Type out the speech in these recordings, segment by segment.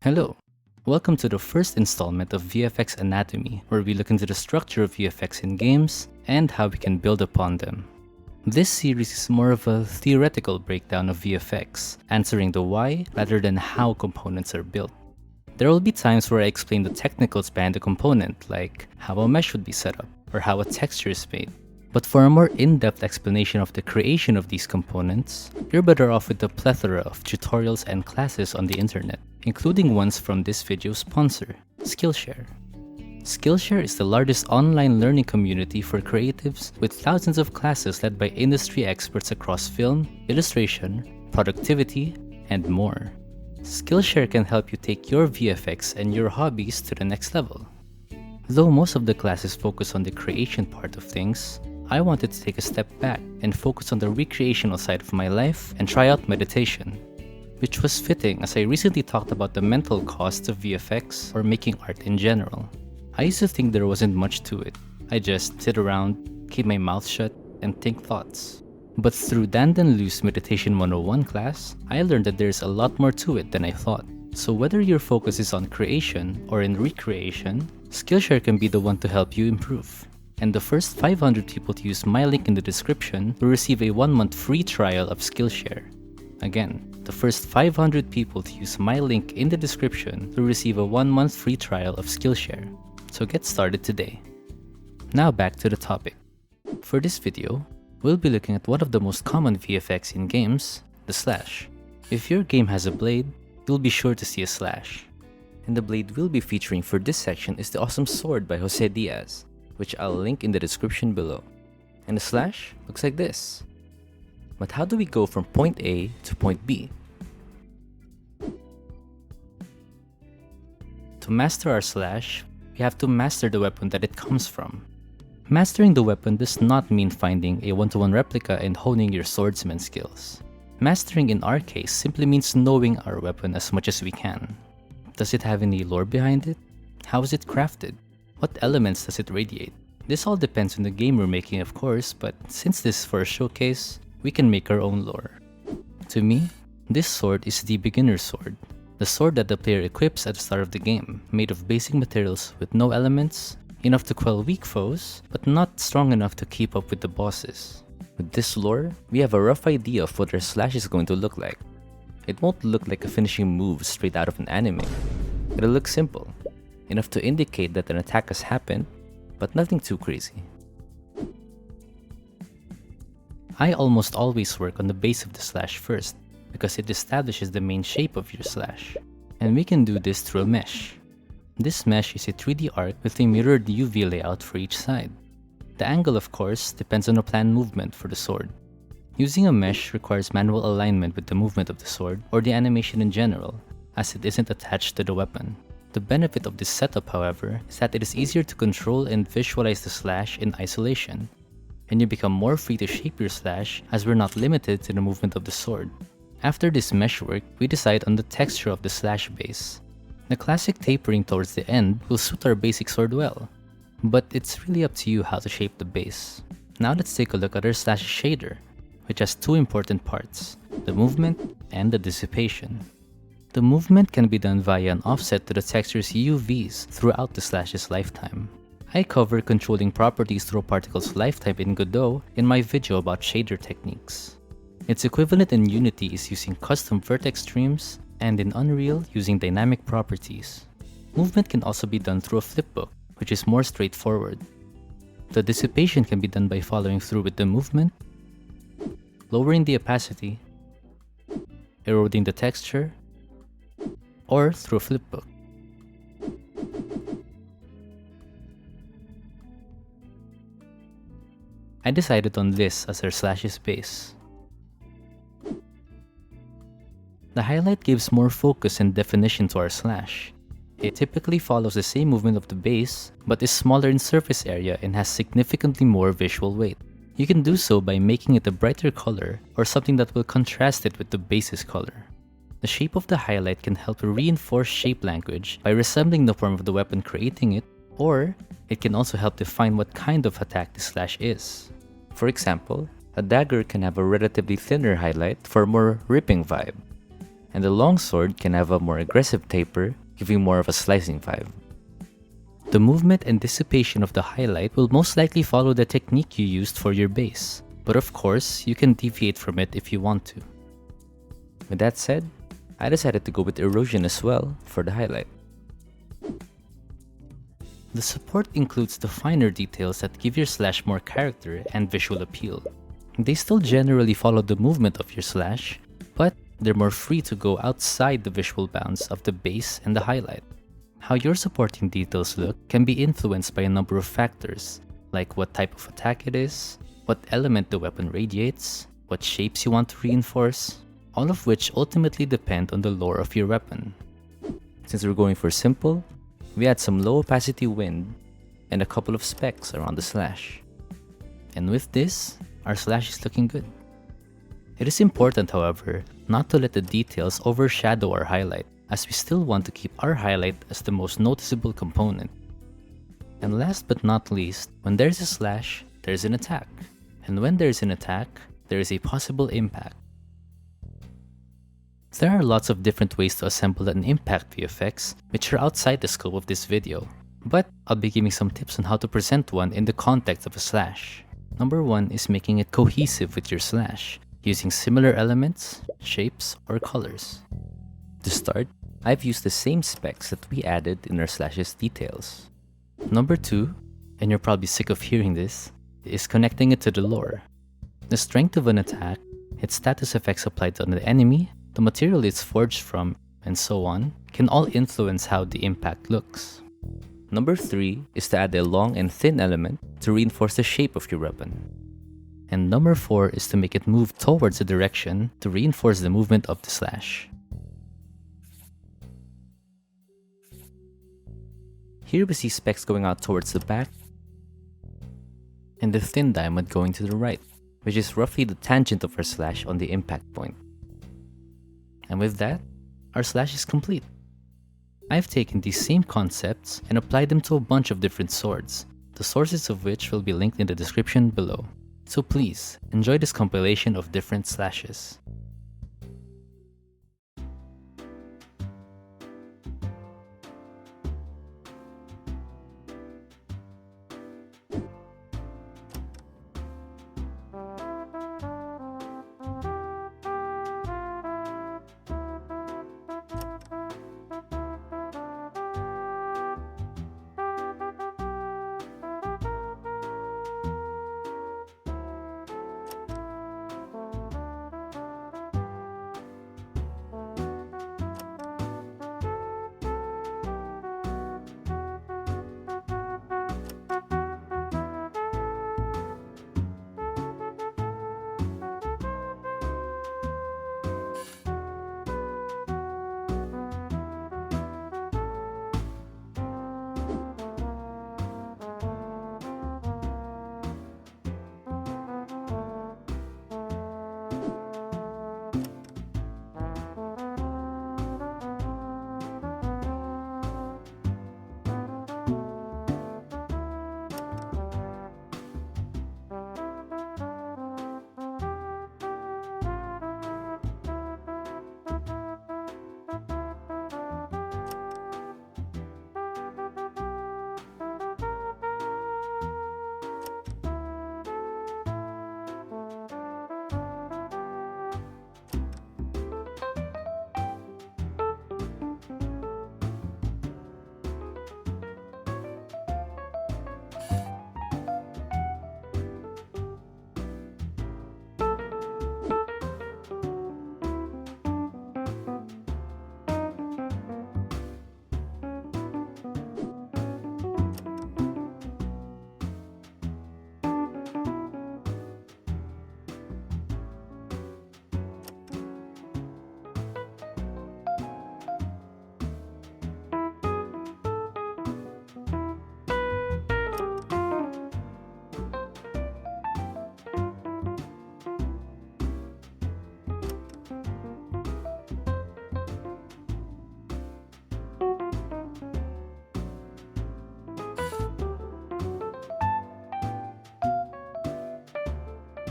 Hello! Welcome to the first installment of VFX Anatomy, where we look into the structure of VFX in games and how we can build upon them. This series is more of a theoretical breakdown of VFX, answering the why rather than how components are built. There will be times where I explain the technicals behind a component, like how a mesh would be set up, or how a texture is made. But for a more in-depth explanation of the creation of these components, you're better off with the plethora of tutorials and classes on the internet, including ones from this video's sponsor, Skillshare. Skillshare is the largest online learning community for creatives with thousands of classes led by industry experts across film, illustration, productivity, and more. Skillshare can help you take your VFX and your hobbies to the next level. Though most of the classes focus on the creation part of things, I wanted to take a step back and focus on the recreational side of my life and try out meditation, which was fitting as I recently talked about the mental costs of VFX or making art in general. I used to think there wasn't much to it. I just sit around, keep my mouth shut, and think thoughts. But through Dandan Liu's Meditation 101 class, I learned that there's a lot more to it than I thought. So whether your focus is on creation or in recreation, Skillshare can be the one to help you improve. And the first 500 people to use my link in the description will receive a 1-month free trial of Skillshare. Again, the first 500 people to use my link in the description will receive a 1-month free trial of Skillshare. So get started today. Now back to the topic. For this video, we'll be looking at one of the most common VFX in games, the slash. If your game has a blade, you'll be sure to see a slash. And the blade we'll be featuring for this section is the awesome sword by JoseDiaz, which I'll link in the description below. And the slash looks like this. But how do we go from point A to point B? To master our slash, we have to master the weapon that it comes from. Mastering the weapon does not mean finding a one-to-one replica and honing your swordsman skills. Mastering in our case simply means knowing our weapon as much as we can. Does it have any lore behind it? How is it crafted? What elements does it radiate? This all depends on the game we're making, of course, but since this is for a showcase, we can make our own lore. To me, this sword is the beginner's sword, the sword that the player equips at the start of the game, made of basic materials with no elements, enough to quell weak foes, but not strong enough to keep up with the bosses. With this lore, we have a rough idea of what our slash is going to look like. It won't look like a finishing move straight out of an anime. It'll look simple, enough to indicate that an attack has happened, but nothing too crazy. I almost always work on the base of the slash first, because it establishes the main shape of your slash. And we can do this through a mesh. This mesh is a 3D arc with a mirrored UV layout for each side. The angle, of course, depends on the planned movement for the sword. Using a mesh requires manual alignment with the movement of the sword, or the animation in general, as it isn't attached to the weapon. The benefit of this setup, however, is that it is easier to control and visualize the slash in isolation, and you become more free to shape your slash as we're not limited to the movement of the sword. After this mesh work, we decide on the texture of the slash base. The classic tapering towards the end will suit our basic sword well, but it's really up to you how to shape the base. Now let's take a look at our slash shader, which has two important parts, the movement and the dissipation. The movement can be done via an offset to the texture's UVs throughout the slash's lifetime. I cover controlling properties through a particle's lifetime in Godot in my video about shader techniques. Its equivalent in Unity is using custom vertex streams, and in Unreal using dynamic properties. Movement can also be done through a flipbook, which is more straightforward. The dissipation can be done by following through with the movement, lowering the opacity, eroding the texture, or through a flipbook. I decided on this as our slash's base. The highlight gives more focus and definition to our slash. It typically follows the same movement of the base, but is smaller in surface area and has significantly more visual weight. You can do so by making it a brighter color or something that will contrast it with the base's color. The shape of the highlight can help reinforce shape language by resembling the form of the weapon creating it, or it can also help define what kind of attack the slash is. For example, a dagger can have a relatively thinner highlight for a more ripping vibe. and the longsword can have a more aggressive taper, giving more of a slicing vibe. The movement and dissipation of the highlight will most likely follow the technique you used for your base, but of course, you can deviate from it if you want to. With that said, I decided to go with erosion as well for the highlight. The support includes the finer details that give your slash more character and visual appeal. They still generally follow the movement of your slash, but they're more free to go outside the visual bounds of the base and the highlight. How your supporting details look can be influenced by a number of factors, like what type of attack it is, what element the weapon radiates, what shapes you want to reinforce, all of which ultimately depend on the lore of your weapon. Since we're going for simple, we add some low opacity wind and a couple of specks around the slash. And with this, our slash is looking good. It is important, however, not to let the details overshadow our highlight, as we still want to keep our highlight as the most noticeable component. And last but not least, when there's a slash, there's an attack. And when there's an attack, there is a possible impact. There are lots of different ways to assemble an impact VFX, which are outside the scope of this video, but I'll be giving some tips on how to present one in the context of a slash. Number 1 is making it cohesive with your slash, using similar elements, shapes, or colors. To start, I've used the same specs that we added in our slash's details. Number 2, and you're probably sick of hearing this, is connecting it to the lore. The strength of an attack, its status effects applied on the enemy, the material it's forged from, and so on, can all influence how the impact looks. Number 3 is to add a long and thin element to reinforce the shape of your weapon. And number 4 is to make it move towards a direction to reinforce the movement of the slash. Here we see specks going out towards the back, and the thin diamond going to the right, which is roughly the tangent of our slash on the impact point. And with that, our slash is complete. I've taken these same concepts and applied them to a bunch of different swords, the sources of which will be linked in the description below. So please, enjoy this compilation of different slashes.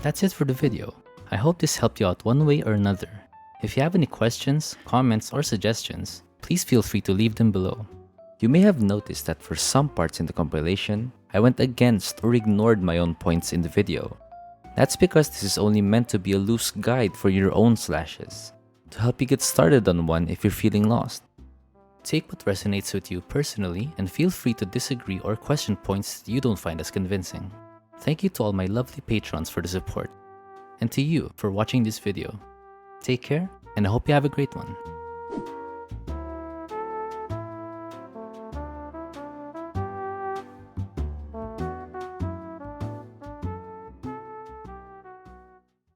That's it for the video. I hope this helped you out one way or another. If you have any questions, comments, or suggestions, please feel free to leave them below. You may have noticed that for some parts in the compilation, I went against or ignored my own points in the video. That's because this is only meant to be a loose guide for your own slashes, to help you get started on one if you're feeling lost. Take what resonates with you personally and feel free to disagree or question points you don't find as convincing. Thank you to all my lovely patrons for the support, and to you for watching this video. Take care, and I hope you have a great one.